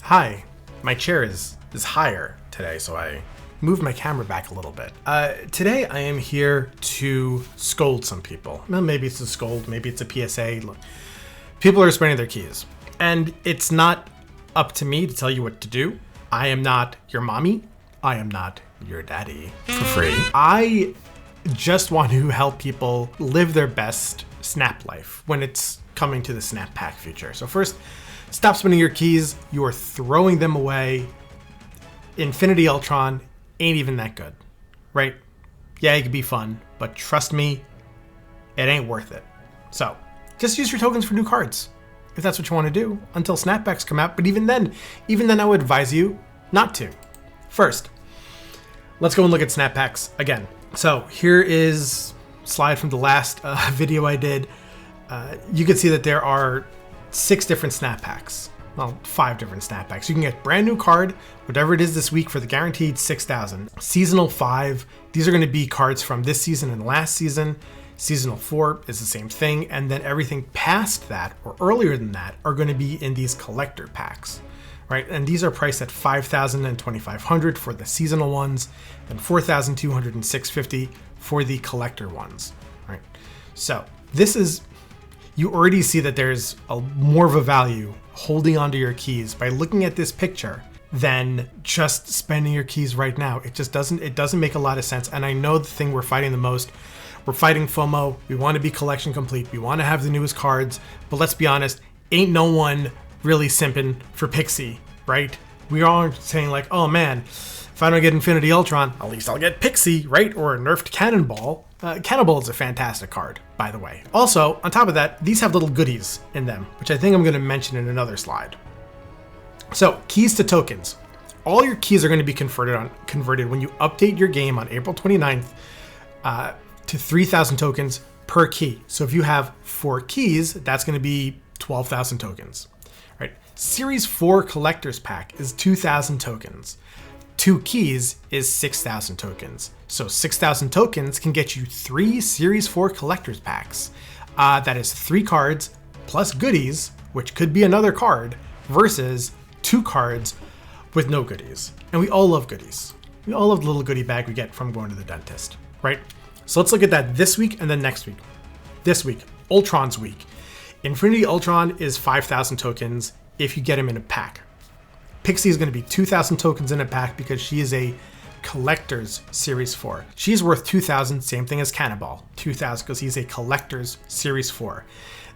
Hi, my chair is higher today, so I moved my camera back a little bit. Today I am here to scold some people. Well, maybe it's a scold, maybe it's a PSA. Look, people are spending their keys, and it's not up to me to tell you what to do. I am not your mommy. I am not your daddy for free. I just want to help people live their best Snap life when it's coming to the Snap Pack feature. So first, stop spending your keys. You are throwing them away. Infinity Ultron ain't even that good, right? Yeah, it could be fun, but trust me, it ain't worth it. So just use your tokens for new cards if that's what you want to do until snapbacks come out. But even then I would advise you not to. First, let's go and look at snap packs again. So here is a slide from the last video I did. You can see that there are 6 different snap packs. Well, 5 different snap packs. You can get brand new card, whatever it is this week, for the guaranteed 6,000. Seasonal 5, these are going to be cards from this season and last season. Seasonal 4 is the same thing. And then everything past that or earlier than that are going to be in these collector packs, right? And these are priced at 5,000 and 2,500 for the seasonal ones and 4,200 and 650 for the collector ones, right? So this is, you already see that there's more of a value holding onto your keys by looking at this picture than just spending your keys right now. It doesn't make a lot of sense. And I know the thing we're fighting the most, we're fighting FOMO. We want to be collection complete. We want to have the newest cards, but let's be honest, ain't no one really simping for Pixie, right? We are saying like, oh man, if I don't get Infinity Ultron, at least I'll get Pixie, right? Or a nerfed Cannonball. Cannonball is a fantastic card, by the way. Also, on top of that, these have little goodies in them, which I think I'm going to mention in another slide. So, keys to tokens. All your keys are going to be converted when you update your game on April 29th to 3,000 tokens per key. So if you have 4 keys, that's going to be 12,000 tokens. Right? Series 4 Collector's Pack is 2,000 tokens. 2 keys is 6,000 tokens. So 6,000 tokens can get you 3 Series 4 Collector's Packs. That is 3 cards plus goodies, which could be another card, versus 2 cards with no goodies. And we all love goodies. We all love the little goodie bag we get from going to the dentist, right? So let's look at that this week and then next week. This week, Ultron's week. Infinity Ultron is 5,000 tokens if you get him in a pack. Pixie is going to be 2,000 tokens in a pack because she is a collector's Series 4. She's worth 2,000, same thing as Cannonball, 2,000 because he's a collector's Series 4.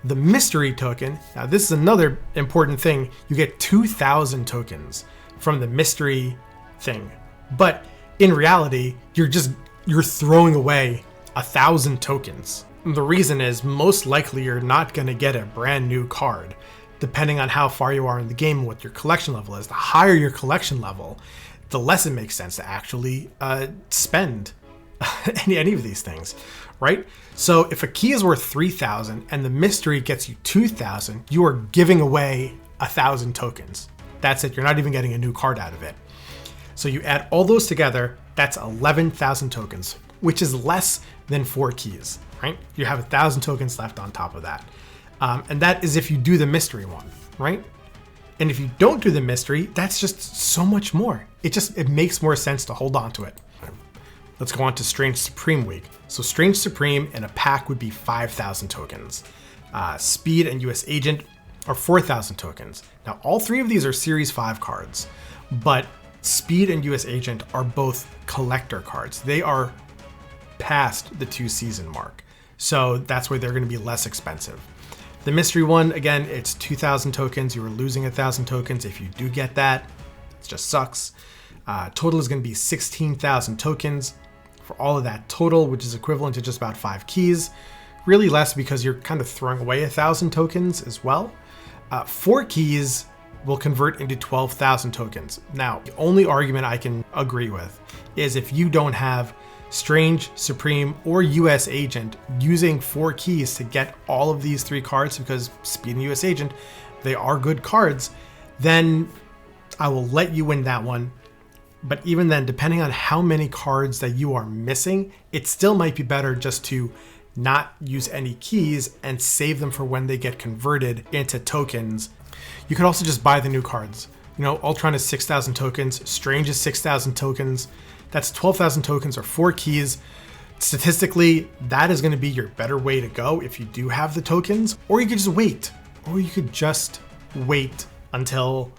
The mystery token, now this is another important thing, you get 2,000 tokens from the mystery thing. But in reality, you're throwing away 1,000 tokens. The reason is most likely you're not going to get a brand new card. Depending on how far you are in the game and what your collection level is. The higher your collection level, the less it makes sense to actually spend any of these things, right? So if a key is worth 3,000 and the mystery gets you 2,000, you are giving away 1,000 tokens. That's it. You're not even getting a new card out of it. So you add all those together, that's 11,000 tokens, which is less than 4 keys, right? You have 1,000 tokens left on top of that. And that is if you do the mystery one, right? And if you don't do the mystery, that's just so much more. It makes more sense to hold on to it. Let's go on to Strange Supreme week. So Strange Supreme in a pack would be 5,000 tokens. Speed and US Agent are 4,000 tokens. Now, all 3 of these are Series 5 cards, but Speed and US Agent are both collector cards. They are past the 2-season mark. So that's why they're going to be less expensive. The mystery one, again, it's 2,000 tokens. You are losing 1,000 tokens. If you do get that, it just sucks. Total is going to be 16,000 tokens for all of that total, which is equivalent to just about 5 keys. Really less because you're kind of throwing away 1,000 tokens as well. 4 keys will convert into 12,000 tokens. Now, the only argument I can agree with is if you don't have Strange, Supreme, or US Agent using 4 keys to get all of these 3 cards, because Speed and US Agent, they are good cards, then I will let you win that one. But even then, depending on how many cards that you are missing, it still might be better just to not use any keys and save them for when they get converted into tokens. You could also just buy the new cards You know, Ultron is 6,000 tokens. Strange is 6,000 tokens. That's 12,000 tokens or 4 keys. Statistically, that is going to be your better way to go if you do have the tokens, or you could just wait. Or you could just wait until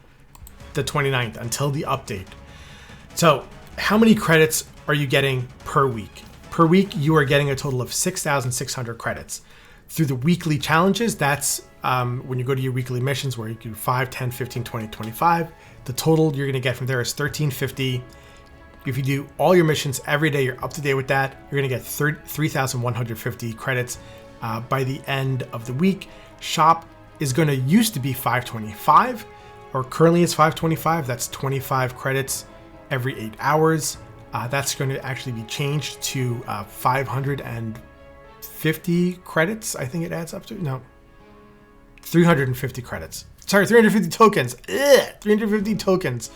the 29th, until the update. So how many credits are you getting per week? Per week, you are getting a total of 6,600 credits. Through the weekly challenges, that's when you go to your weekly missions where you do 5, 10, 15, 20, 25. The total you're going to get from there is 1,350. If you do all your missions every day, you're up to date with that, you're going to get 3,150 credits by the end of the week. Shop is going to used to be 525, or currently it's 525. That's 25 credits every 8 hours. That's going to actually be changed to 550 credits. I think it adds up to, no, 350 credits. Sorry, 350 tokens. 350 tokens.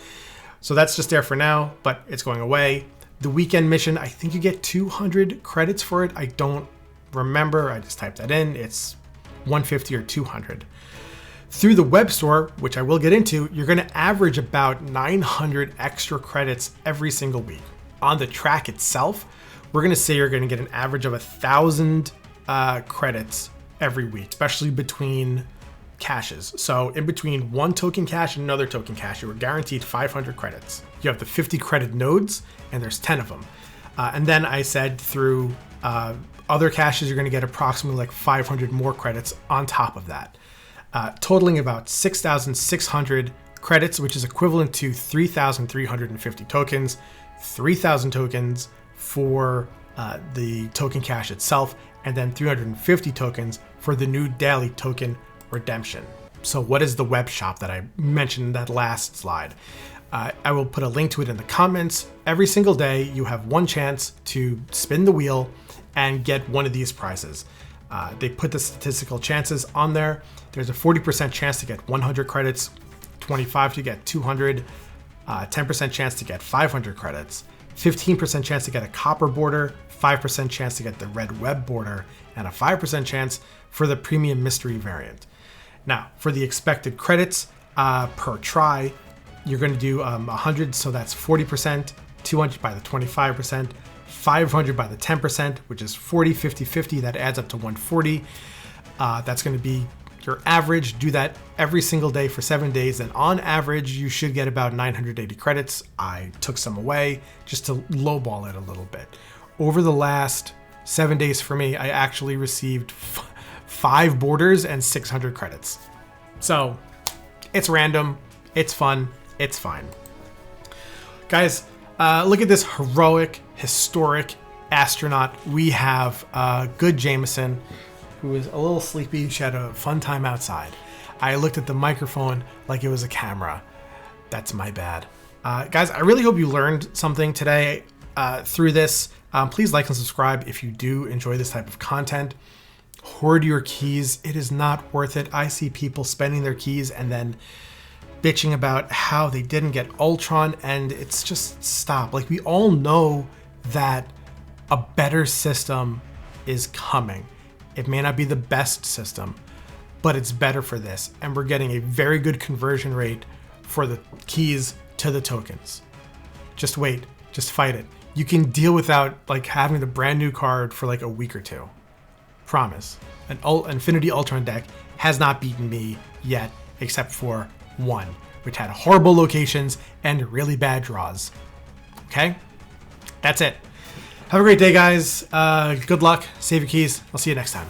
So that's just there for now, but it's going away. The weekend mission, I think you get 200 credits for it. I don't remember. I just typed that in. It's 150 or 200. Through the web store, which I will get into, you're going to average about 900 extra credits every single week. On the track itself, we're going to say you're going to get an average of 1,000 credits every week, especially between caches. So in between one token cache and another token cache, you were guaranteed 500 credits. You have the 50 credit nodes, and there's 10 of them. And then I said through other caches, you're going to get approximately like 500 more credits on top of that, totaling about 6,600 credits, which is equivalent to 3,350 tokens, 3,000 tokens for the token cache itself, and then 350 tokens for the new daily token redemption. So what is the web shop that I mentioned in that last slide? I will put a link to it in the comments. Every single day you have one chance to spin the wheel and get one of these prizes. They put the statistical chances on there. There's a 40% chance to get 100 credits, 25 to get 200, 10% chance to get 500 credits, 15% chance to get a copper border, 5% chance to get the red web border, and a 5% chance for the premium mystery variant. Now, for the expected credits per try, you're going to do 100, so that's 40%, 200 by the 25%, 500 by the 10%, which is 40, 50, 50. That adds up to 140. That's going to be your average. Do that every single day for 7 days, and on average, you should get about 980 credits. I took some away just to lowball it a little bit. Over the last 7 days for me, I actually received 5 borders and 600 credits. So it's random, it's fun, it's fine. Guys, look at this heroic, historic astronaut. We have good Jameson, who is a little sleepy. She had a fun time outside. I looked at the microphone like it was a camera. That's my bad. Guys, I really hope you learned something today through this. Please like and subscribe if you do enjoy this type of content. Hoard your keys. It is not worth it. I see people spending their keys and then bitching about how they didn't get Ultron, and it's just stop. Like, we all know that a better system is coming. It may not be the best system, but it's better for this, and we're getting a very good conversion rate for the keys to the tokens. Just wait, just fight it. You can deal without like having the brand new card for like a week or two. Promise. An Infinity Ultron deck has not beaten me yet, except for one, which had horrible locations and really bad draws. Okay? That's it. Have a great day, guys. Good luck. Save your keys. I'll see you next time.